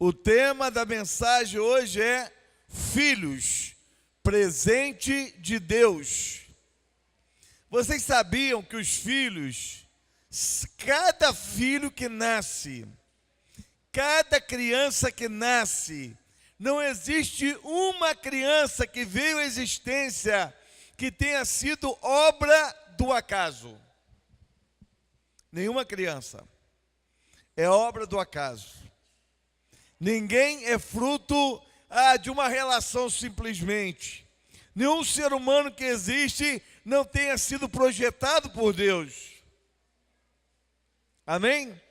O tema da mensagem hoje é Filhos, presente de Deus. Vocês sabiam que os filhos, cada filho que nasce, cada criança que nasce, não existe uma criança que veio à existência que tenha sido obra do acaso. Nenhuma criança é obra do acaso. Ninguém é fruto de uma relação simplesmente. Nenhum ser humano que existe não tenha sido projetado por Deus. Amém?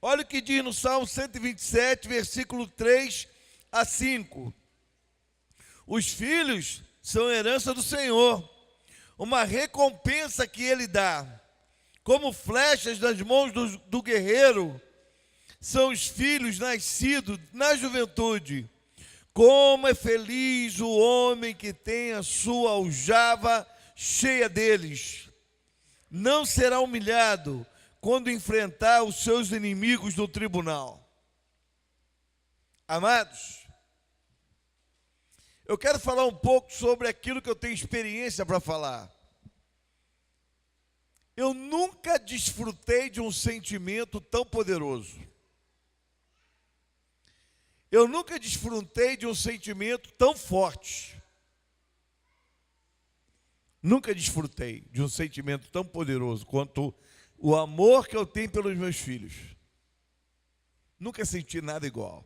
Olha o que diz no Salmo 127, versículo 3 a 5. Os filhos são herança do Senhor, uma recompensa que Ele dá. Como flechas nas mãos do guerreiro, são os filhos nascidos na juventude. Como é feliz o homem que tem a sua aljava cheia deles. Não será humilhado quando enfrentar os seus inimigos no tribunal. Amados, eu quero falar um pouco sobre aquilo que eu tenho experiência para falar. Eu nunca desfrutei de um sentimento tão poderoso. Eu nunca desfrutei de um sentimento tão forte. Nunca desfrutei de um sentimento tão poderoso quanto o amor que eu tenho pelos meus filhos. Nunca senti nada igual.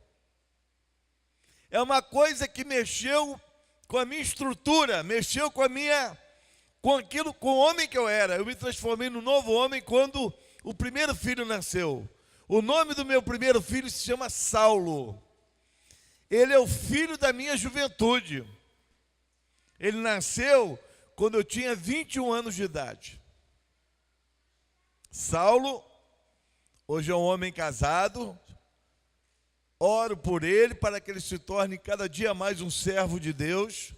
É uma coisa que mexeu com a minha estrutura, mexeu com com o homem que eu era. Eu me transformei num novo homem quando o primeiro filho nasceu. O nome do meu primeiro filho se chama Saulo. Ele é o filho da minha juventude. Ele nasceu quando eu tinha 21 anos de idade. Saulo, hoje é um homem casado. Oro por ele para que ele se torne cada dia mais um servo de Deus.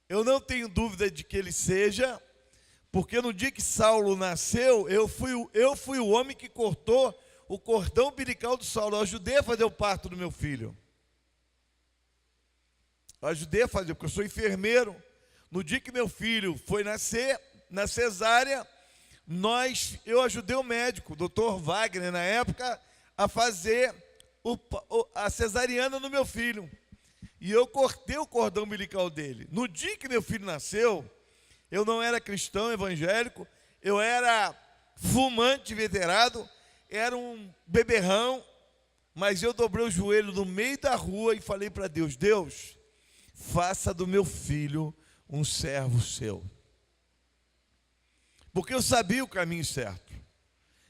Eu não tenho dúvida de que ele seja, porque no dia que Saulo nasceu, eu fui o homem que cortou o cordão umbilical do Saulo. Eu ajudei a fazer o parto do meu filho. Eu ajudei a fazer, porque eu sou enfermeiro. No dia que meu filho foi nascer, na cesárea, eu ajudei o médico, o doutor Wagner, na época, a fazer a cesariana no meu filho. E eu cortei o cordão umbilical dele. No dia que meu filho nasceu, eu não era cristão evangélico, eu era fumante veterado, era um beberrão, mas eu dobrei o joelho no meio da rua e falei para Deus: Deus, faça do meu filho um servo seu. Porque eu sabia o caminho certo.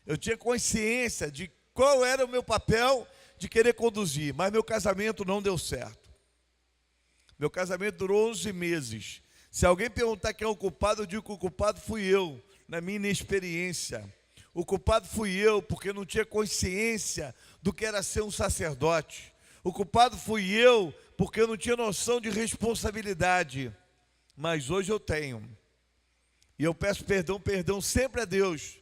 Eu tinha consciência de qual era o meu papel de querer conduzir, mas meu casamento não deu certo. Meu casamento durou 11 meses. Se alguém perguntar quem é o culpado, eu digo que o culpado fui eu, na minha inexperiência. O culpado fui eu, porque não tinha consciência do que era ser um sacerdote. O culpado fui eu, porque eu não tinha noção de responsabilidade. Mas hoje eu tenho. E eu peço perdão sempre a Deus,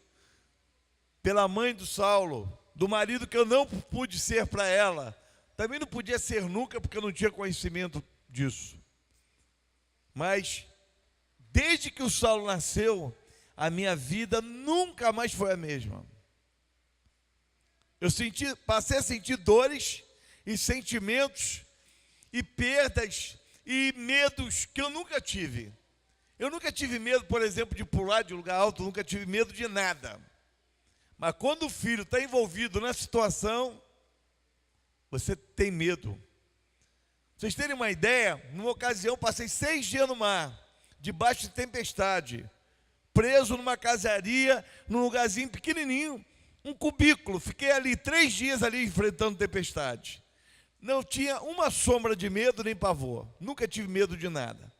pela mãe do Saulo, do marido que eu não pude ser para ela. Também não podia ser nunca, porque eu não tinha conhecimento disso. Mas, desde que o Saulo nasceu, a minha vida nunca mais foi a mesma. Eu passei a sentir dores e sentimentos e perdas e medos que eu nunca tive. Eu nunca tive medo, por exemplo, de pular de lugar alto, nunca tive medo de nada. Mas quando o filho está envolvido na situação, você tem medo. Pra vocês terem uma ideia, numa ocasião passei 6 dias no mar, debaixo de tempestade, preso numa casaria, num lugarzinho pequenininho, um cubículo. Fiquei ali 3 dias ali enfrentando tempestade. Não tinha uma sombra de medo nem pavor. Nunca tive medo de nada.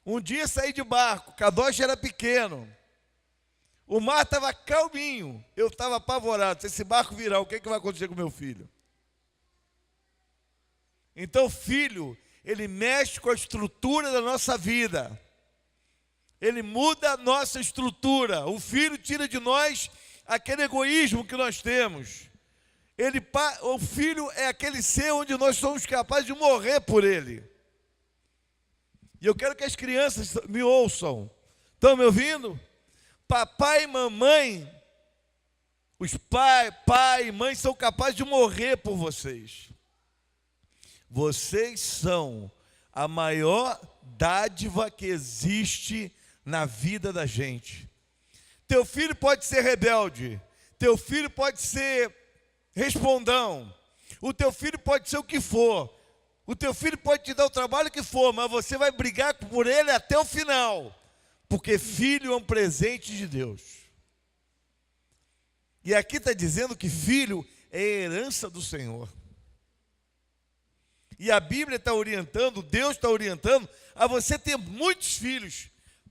Um dia saí de barco, Kadosh era pequeno. O mar estava calminho. Eu estava apavorado. Se esse barco virar, o que vai acontecer com meu filho? Então, filho, ele mexe com a estrutura da nossa vida. Ele muda a nossa estrutura. O filho tira de nós aquele egoísmo que nós temos. O filho é aquele ser onde nós somos capazes de morrer por ele. E eu quero que as crianças me ouçam. Estão me ouvindo? Papai e mamãe, os pai e mãe são capazes de morrer por vocês. Vocês são a maior dádiva que existe na vida da gente. Teu filho pode ser rebelde, teu filho pode ser respondão, o teu filho pode ser o que for, o teu filho pode te dar o trabalho que for, mas você vai brigar por ele até o final, porque filho é um presente de Deus. E aqui está dizendo que filho é herança do Senhor. E a Bíblia está orientando, Deus está orientando a você ter muitos filhos,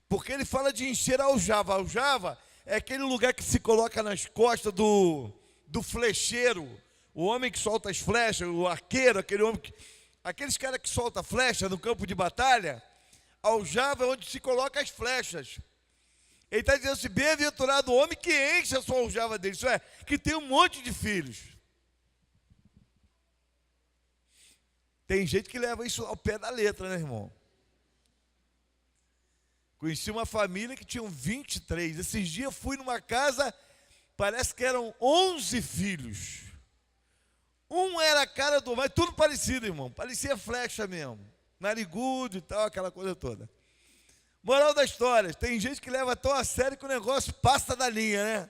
porque ele fala de encher a aljava. A aljava é aquele lugar que se coloca nas costas do flecheiro, o homem que solta as flechas, o arqueiro, aqueles caras que soltam flecha no campo de batalha. A aljava é onde se coloca as flechas. Ele está dizendo assim: bem-aventurado o homem que enche a sua aljava dele, isso é, que tem um monte de filhos. Tem gente que leva isso ao pé da letra, né, irmão? Conheci uma família que tinham 23. Esses dias eu fui numa casa, parece que eram 11 filhos. Um era a cara do... Mas tudo parecido, irmão. Parecia flecha mesmo. Narigudo e tal, aquela coisa toda. Moral da história, tem gente que leva tão a sério que o negócio passa da linha, né?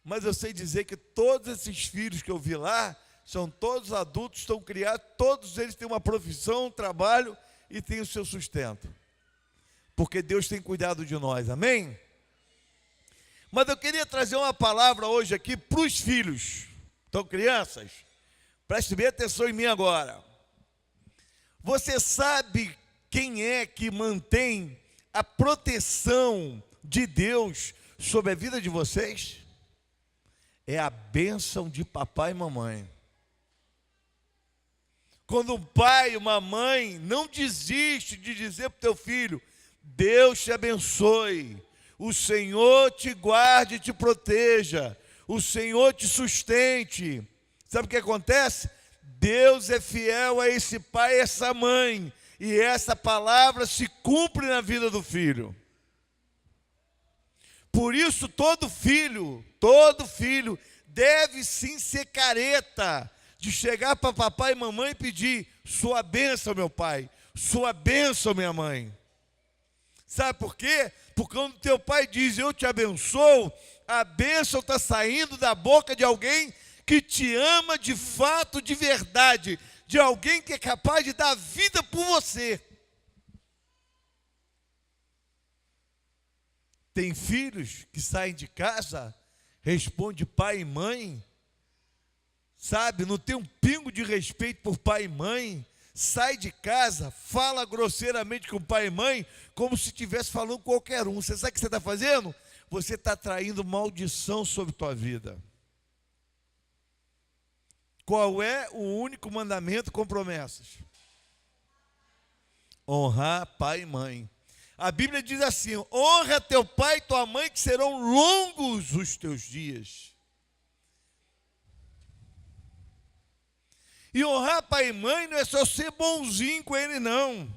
Mas eu sei dizer que todos esses filhos que eu vi lá, são todos adultos, estão criados, todos eles têm uma profissão, um trabalho e têm o seu sustento. Porque Deus tem cuidado de nós, amém? Mas eu queria trazer uma palavra hoje aqui para os filhos. Então, crianças, preste bem atenção em mim agora. Você sabe quem é que mantém a proteção de Deus sobre a vida de vocês? É a bênção de papai e mamãe. Quando um pai e uma mãe não desiste de dizer para o teu filho: Deus te abençoe, o Senhor te guarde e te proteja, o Senhor te sustente. Sabe o que acontece? Deus é fiel a esse pai e essa mãe, e essa palavra se cumpre na vida do filho. Por isso todo filho deve sim ser careta de chegar para papai e mamãe e pedir: sua bênção, meu pai, sua bênção, minha mãe. Sabe por quê? Porque quando teu pai diz eu te abençoo, a bênção está saindo da boca de alguém que te ama de fato, de verdade, de alguém que é capaz de dar vida por você. Tem filhos que saem de casa, responde pai e mãe, sabe, não tem um pingo de respeito por pai e mãe, sai de casa, fala grosseiramente com pai e mãe, como se estivesse falando com qualquer um. Você sabe o que você está fazendo? Você está traindo maldição sobre tua vida. Qual é o único mandamento com promessas? Honrar pai e mãe. A Bíblia diz assim: honra teu pai e tua mãe, que serão longos os teus dias. E honrar pai e mãe não é só ser bonzinho com ele, não.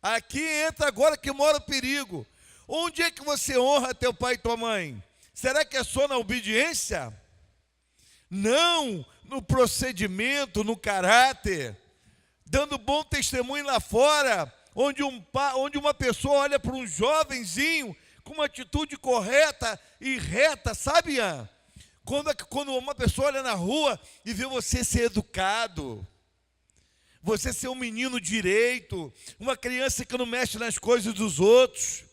Aqui entra agora que mora o perigo. Onde é que você honra teu pai e tua mãe? Será que é só na obediência? Não, no procedimento, no caráter, dando bom testemunho lá fora, onde uma pessoa olha para um jovenzinho com uma atitude correta e reta, sabe, Ian? Quando uma pessoa olha na rua e vê você ser educado, você ser um menino direito, uma criança que não mexe nas coisas dos outros,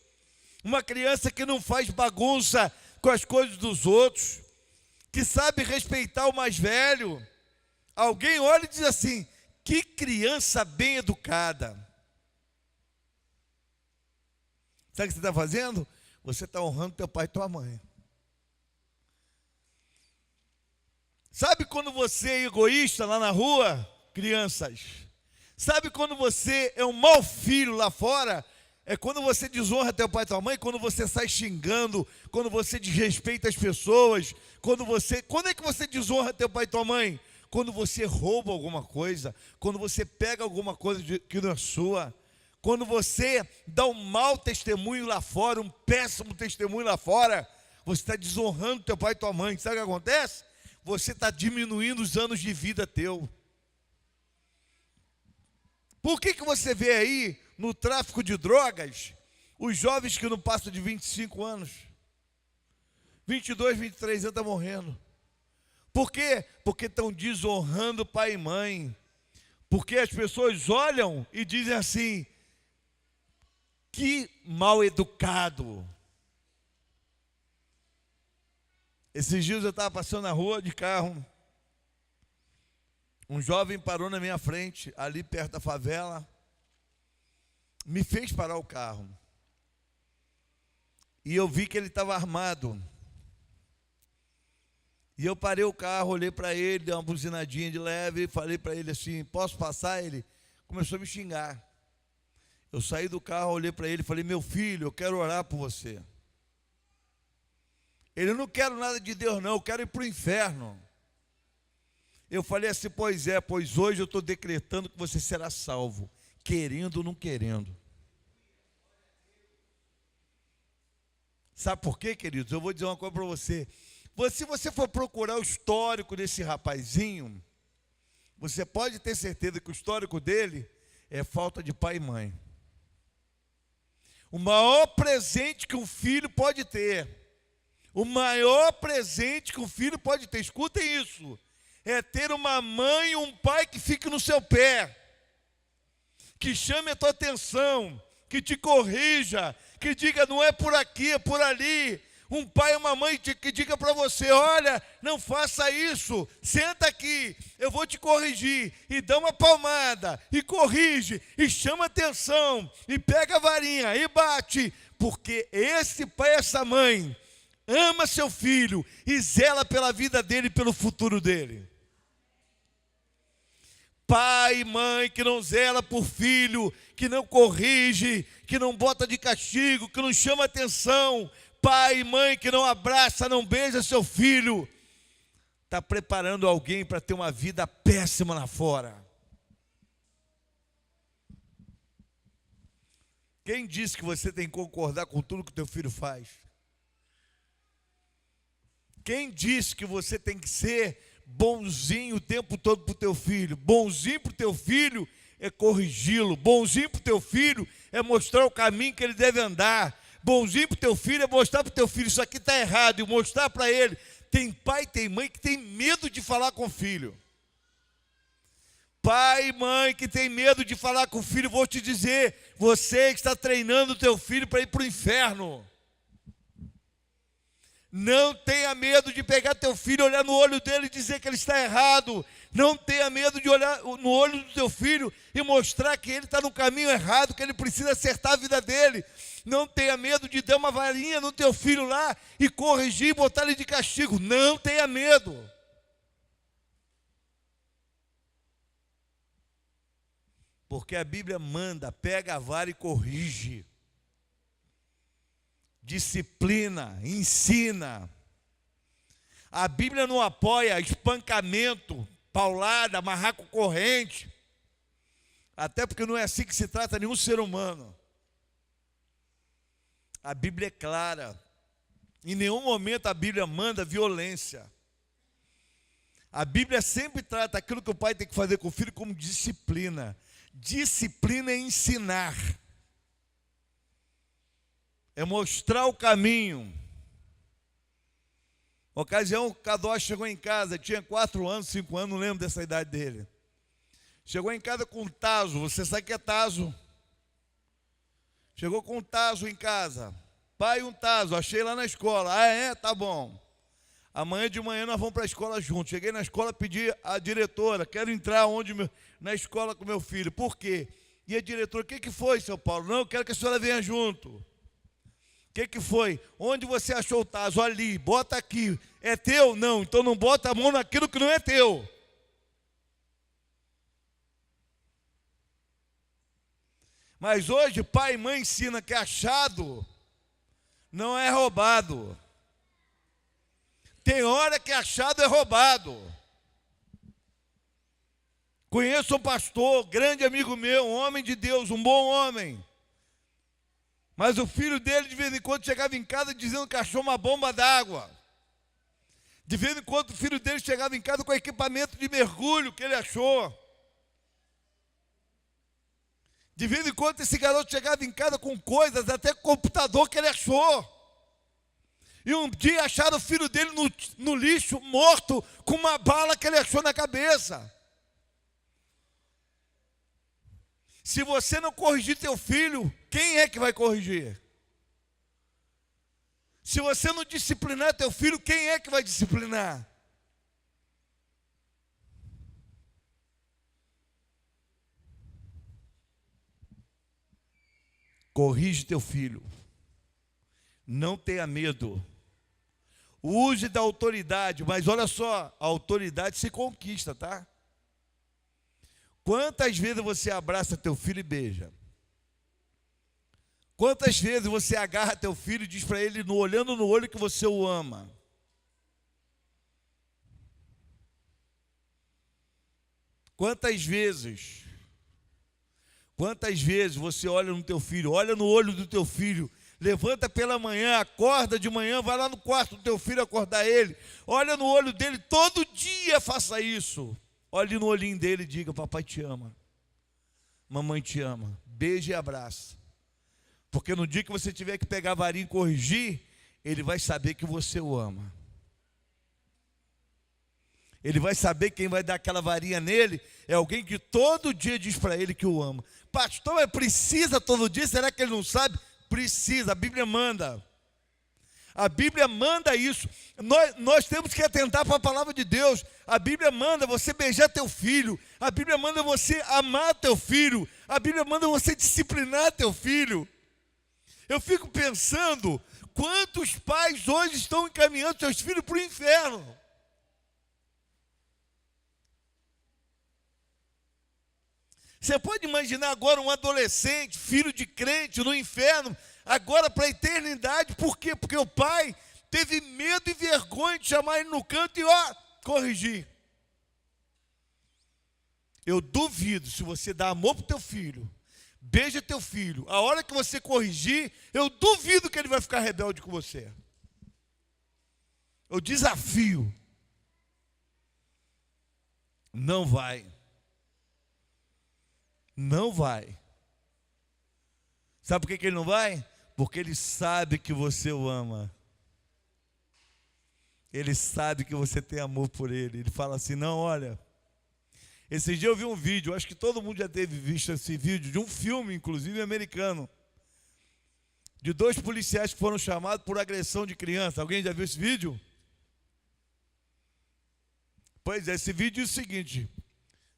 uma criança que não faz bagunça com as coisas dos outros, que sabe respeitar o mais velho, alguém olha e diz assim: que criança bem educada. Sabe o que você está fazendo? Você está honrando teu pai e tua mãe. Sabe quando você é egoísta lá na rua, crianças? Sabe quando você é um mau filho lá fora, É quando você desonra teu pai e tua mãe, quando você sai xingando, quando você desrespeita as pessoas, quando é que você desonra teu pai e tua mãe? Quando você rouba alguma coisa, quando você pega alguma coisa que não é sua, quando você dá um mau testemunho lá fora, um péssimo testemunho lá fora, você está desonrando teu pai e tua mãe. Sabe o que acontece? Você está diminuindo os anos de vida teu. Por que você vê aí no tráfico de drogas os jovens que não passam de 25 anos, 22, 23 anos estão morrendo? Por quê? Porque estão desonrando pai e mãe. Porque as pessoas olham e dizem assim: que mal educado. Esses dias eu estava passando na rua de carro, um jovem parou na minha frente, ali perto da favela, me fez parar o carro. E eu vi que ele estava armado. E eu parei o carro, olhei para ele, dei uma buzinadinha de leve e falei para ele assim: posso passar? Ele começou a me xingar. Eu saí do carro, olhei para ele e falei: meu filho, eu quero orar por você. Ele: eu não quero nada de Deus não, eu quero ir para o inferno. Eu falei assim: pois hoje eu estou decretando que você será salvo, querendo ou não querendo. Sabe por quê, queridos? Eu vou dizer uma coisa para você. Se você for procurar o histórico desse rapazinho, você pode ter certeza que o histórico dele é falta de pai e mãe. O maior presente que um filho pode ter, o maior presente que um filho pode ter, escutem isso, é ter uma mãe e um pai que fique no seu pé, que chame a tua atenção, que te corrija, que diga: não é por aqui, é por ali. Um pai e uma mãe que diga para você: olha, não faça isso, senta aqui, eu vou te corrigir, e dá uma palmada, e corrige, e chama atenção, e pega a varinha, e bate, porque esse pai, essa mãe, ama seu filho, e zela pela vida dele e pelo futuro dele. Pai e mãe que não zela por filho, que não corrige, que não bota de castigo, que não chama atenção, pai e mãe que não abraça, não beija seu filho, está preparando alguém para ter uma vida péssima lá fora. Quem disse que você tem que concordar com tudo que teu filho faz? Quem disse que você tem que ser bonzinho o tempo todo para o teu filho? Bonzinho para o teu filho é corrigi-lo. Bonzinho para o teu filho é mostrar o caminho que ele deve andar. Bonzinho para o teu filho é mostrar para o teu filho: isso aqui está errado, e mostrar para ele. Tem pai, tem mãe que tem medo de falar com o filho. Pai e mãe que tem medo de falar com o filho, vou te dizer: você está treinando o teu filho para ir para o inferno. Não tenha medo de pegar teu filho, olhar no olho dele e dizer que ele está errado. Não tenha medo de olhar no olho do teu filho e mostrar que ele está no caminho errado, que ele precisa acertar a vida dele. Não tenha medo de dar uma varinha no teu filho lá e corrigir e botar ele de castigo. Não tenha medo. Porque a Bíblia manda: pega a vara e corrige. Disciplina, ensina. A Bíblia não apoia espancamento, paulada, amarrar com corrente. Até porque não é assim que se trata nenhum ser humano. A Bíblia é clara. Em nenhum momento a Bíblia manda violência. A Bíblia sempre trata aquilo que o pai tem que fazer com o filho como disciplina. Disciplina é ensinar. É mostrar o caminho. Uma ocasião, o Cadó chegou em casa, tinha 4 anos, 5 anos, não lembro dessa idade dele. Chegou em casa com um tazo. Você sabe o que é tazo? Chegou com um tazo em casa. Pai, um tazo, achei lá na escola. Ah, é? Tá bom. Amanhã de manhã nós vamos para a escola juntos. Cheguei na escola, pedi à diretora: quero entrar na escola com meu filho. Por quê? E a diretora: o que foi, seu Paulo? Não, eu quero que a senhora venha junto. O que foi? Onde você achou o tazo? Ali, bota aqui. É teu? Não, então não bota a mão naquilo que não é teu. Mas hoje pai e mãe ensinam que achado não é roubado. Tem hora que achado é roubado. Conheço um pastor, grande amigo meu, um homem de Deus, um bom homem. Mas o filho dele, de vez em quando, chegava em casa dizendo que achou uma bomba d'água. De vez em quando, o filho dele chegava em casa com equipamento de mergulho que ele achou. De vez em quando, esse garoto chegava em casa com coisas, até computador que ele achou. E um dia acharam o filho dele no lixo, morto, com uma bala que ele achou na cabeça. Se você não corrigir teu filho, quem é que vai corrigir? Se você não disciplinar teu filho, quem é que vai disciplinar? Corrige teu filho. Não tenha medo. Use da autoridade, mas olha só, a autoridade se conquista, tá? Quantas vezes você abraça teu filho e beija? Quantas vezes você agarra teu filho e diz para ele, olhando no olho, que você o ama? Quantas vezes você olha no teu filho, olha no olho do teu filho, levanta pela manhã, acorda de manhã, vai lá no quarto do teu filho acordar ele, olha no olho dele, todo dia faça isso. Olhe no olhinho dele e diga, papai te ama, mamãe te ama, beija e abraça. Porque no dia que você tiver que pegar a varinha e corrigir, ele vai saber que você o ama. Ele vai saber que quem vai dar aquela varinha nele é alguém que todo dia diz para ele que o ama. Pastor, mas precisa todo dia? Será que ele não sabe? Precisa, a Bíblia manda. A Bíblia manda isso. Nós temos que atentar para a palavra de Deus. A Bíblia manda você beijar teu filho. A Bíblia manda você amar teu filho. A Bíblia manda você disciplinar teu filho. Eu fico pensando, quantos pais hoje estão encaminhando seus filhos para o inferno? Você pode imaginar agora um adolescente, filho de crente, no inferno, agora para a eternidade. Por quê? Porque o pai teve medo e vergonha de chamar ele no canto e corrigir. Eu duvido, se você dá amor para o teu filho, beija teu filho, a hora que você corrigir, eu duvido que ele vai ficar rebelde com você. Eu desafio. Não vai. Não vai. Sabe por que ele não vai? Porque ele sabe que você o ama. Ele sabe que você tem amor por ele. Ele fala assim, não, olha, esse dia eu vi um vídeo, acho que todo mundo já teve visto esse vídeo, de um filme, inclusive americano, de 2 policiais que foram chamados por agressão de criança. Alguém já viu esse vídeo? Pois é, esse vídeo é o seguinte,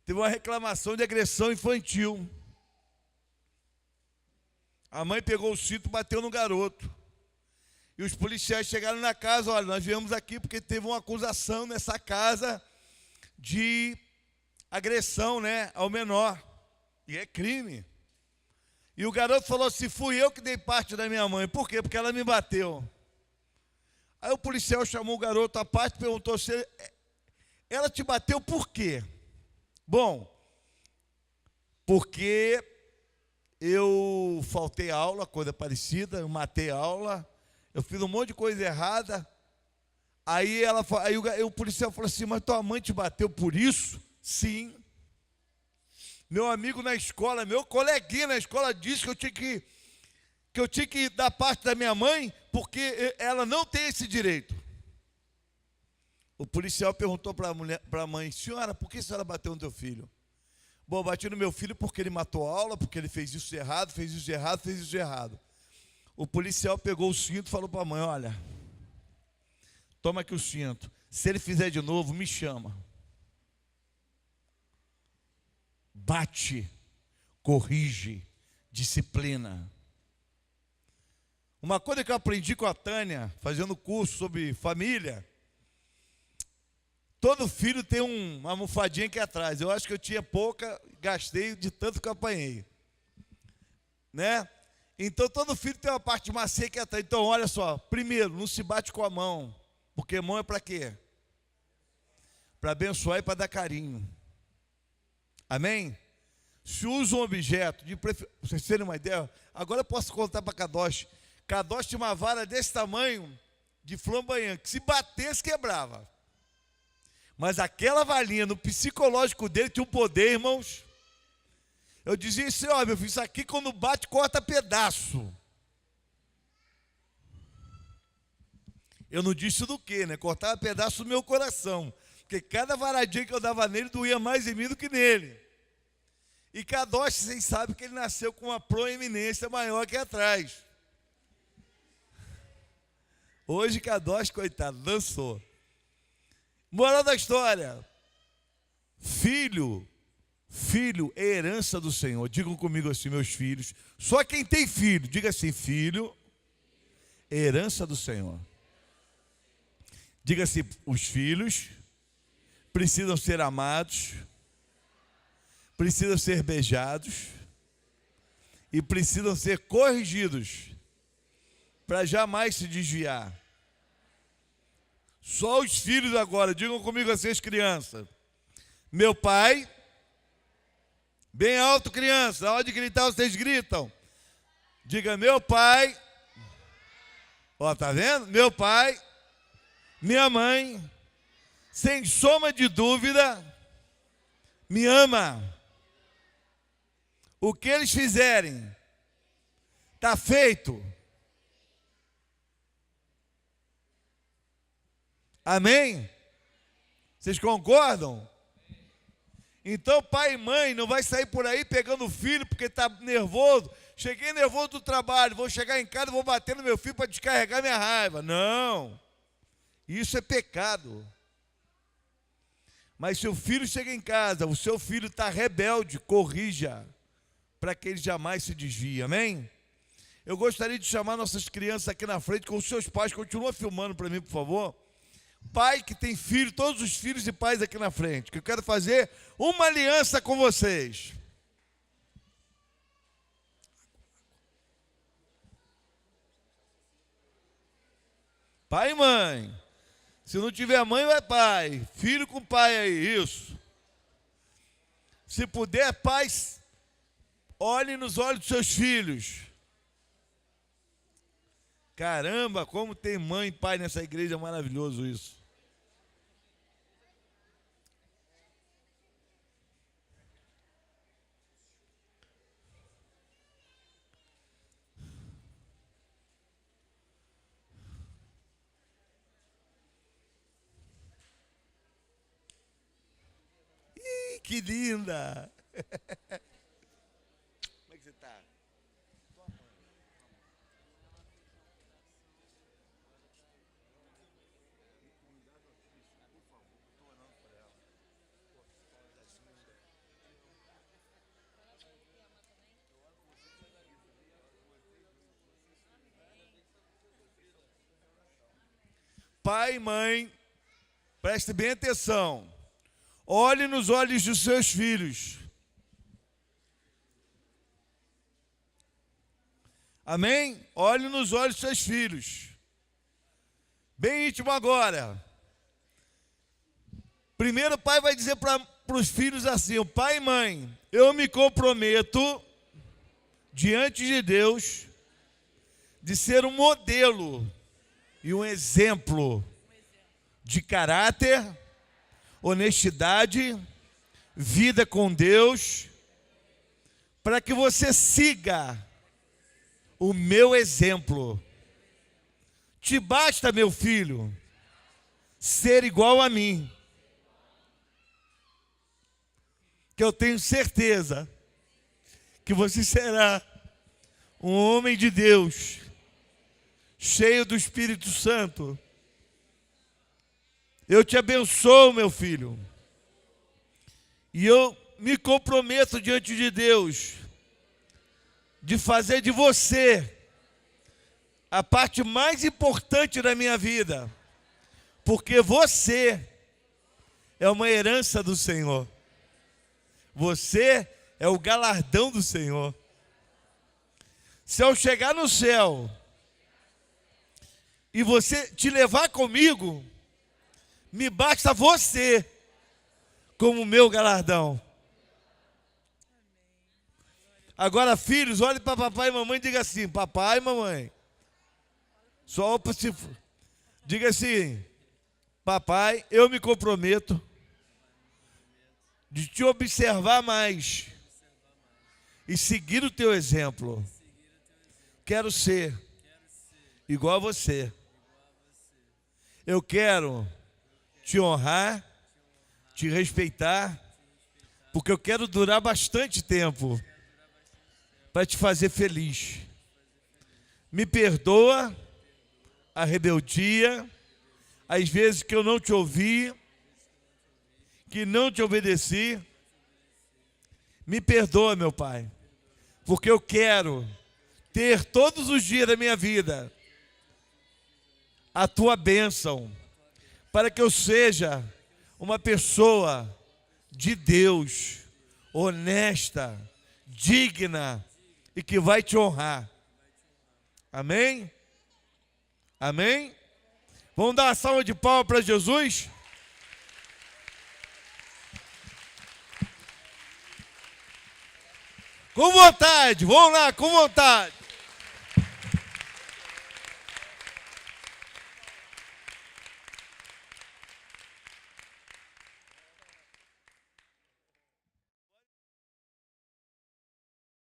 teve uma reclamação de agressão infantil. A mãe pegou o cinto e bateu no garoto. E os policiais chegaram na casa, olha, nós viemos aqui porque teve uma acusação nessa casa de agressão, né, ao menor. E é crime. E o garoto falou assim, fui eu que dei parte da minha mãe. Por quê? Porque ela me bateu. Aí o policial chamou o garoto à parte e perguntou se ela te bateu por quê? Bom, porque eu faltei aula, coisa parecida, eu matei aula, eu fiz um monte de coisa errada. Aí o policial falou assim, mas tua mãe te bateu por isso? Sim. Meu amigo na escola, meu coleguinha na escola disse que eu tinha que dar parte da minha mãe, porque ela não tem esse direito. O policial perguntou para a mãe, senhora, por que a senhora bateu no teu filho? Bom, eu bati no meu filho porque ele matou a aula, porque ele fez isso de errado, fez isso de errado, fez isso de errado. O policial pegou o cinto e falou para a mãe, olha, toma aqui o cinto, se ele fizer de novo, me chama. Bate, corrige, disciplina. Uma coisa que eu aprendi com a Tânia, fazendo curso sobre família, todo filho tem uma almofadinha aqui atrás. Eu acho que eu tinha pouca, gastei de tanto que eu apanhei. né? Então todo filho tem uma parte macia que atrás. Então olha só, primeiro, não se bate com a mão, porque mão é para quê? Para abençoar e para dar carinho. Amém? Se usa um objeto, para vocês terem uma ideia, agora eu posso contar para Kadosh. Kadosh tinha uma vara desse tamanho, de flamboyant, que se batesse, quebrava. Mas aquela varinha, no psicológico dele, tinha um poder, irmãos. Eu dizia assim, ó, meu filho, isso aqui quando bate, corta pedaço. Eu não disse do que, né? Cortava pedaço do meu coração. Porque cada varadinha que eu dava nele, doía mais em mim do que nele. E Kadosh, vocês sabem que ele nasceu com uma proeminência maior que atrás. Hoje Kadosh, coitado, dançou. Moral da história. Filho é herança do Senhor. Digam comigo assim, meus filhos. Só quem tem filho, diga assim, filho é herança do Senhor. Diga assim, os filhos precisam ser amados, precisam ser beijados e precisam ser corrigidos para jamais se desviar. Só os filhos agora, digam comigo assim as crianças. Meu pai, bem alto criança, na hora de gritar vocês gritam. Diga, meu pai, ó, tá vendo? Meu pai, minha mãe, sem soma de dúvida, me ama. O que eles fizerem, está feito. Amém? Vocês concordam? Então pai e mãe não vai sair por aí pegando o filho porque está nervoso. Cheguei nervoso do trabalho, vou chegar em casa e vou bater no meu filho para descarregar minha raiva. Não, isso é pecado. Mas se o filho chega em casa, o seu filho está rebelde, corrija, para que ele jamais se desvie, amém? Eu gostaria de chamar nossas crianças aqui na frente com os seus pais, continua filmando para mim, por favor. Pai que tem filho, todos os filhos e pais aqui na frente, que eu quero fazer uma aliança com vocês. Pai e mãe. Se não tiver mãe, vai pai. Filho com pai aí, isso. Se puder, pais, olhem nos olhos dos seus filhos. Caramba, como tem mãe e pai nessa igreja, é maravilhoso isso. Ih, que linda! Como é que você está? Pai e mãe, preste bem atenção. Olhe nos olhos dos seus filhos. Amém? Olhe nos olhos dos seus filhos. Bem íntimo agora. Primeiro o pai vai dizer para os filhos assim, o pai e mãe, eu me comprometo diante de Deus de ser um modelo e um exemplo de caráter, honestidade, vida com Deus, para que você siga o meu exemplo. Te basta, meu filho, ser igual a mim, que eu tenho certeza que você será um homem de Deus, cheio do Espírito Santo. Eu te abençoo, meu filho, e eu me comprometo diante de Deus de fazer de você a parte mais importante da minha vida, porque você é uma herança do Senhor. Você é o galardão do Senhor. Se eu chegar no céu e você te levar comigo, me basta você como meu galardão. Agora, filhos, olhem para papai e mamãe e digam assim: papai e mamãe, só para se... Diga assim: papai, eu me comprometo de te observar mais e seguir o teu exemplo. Quero ser igual a você. Eu quero te honrar, te respeitar, porque eu quero durar bastante tempo para te fazer feliz. Me perdoa a rebeldia, as vezes que eu não te ouvi, que não te obedeci. Me perdoa, meu Pai, porque eu quero ter todos os dias da minha vida a tua bênção, para que eu seja uma pessoa de Deus, honesta, digna e que vai te honrar. Amém? Amém? Vamos dar uma salva de palmas para Jesus? Com vontade, vamos lá, com vontade.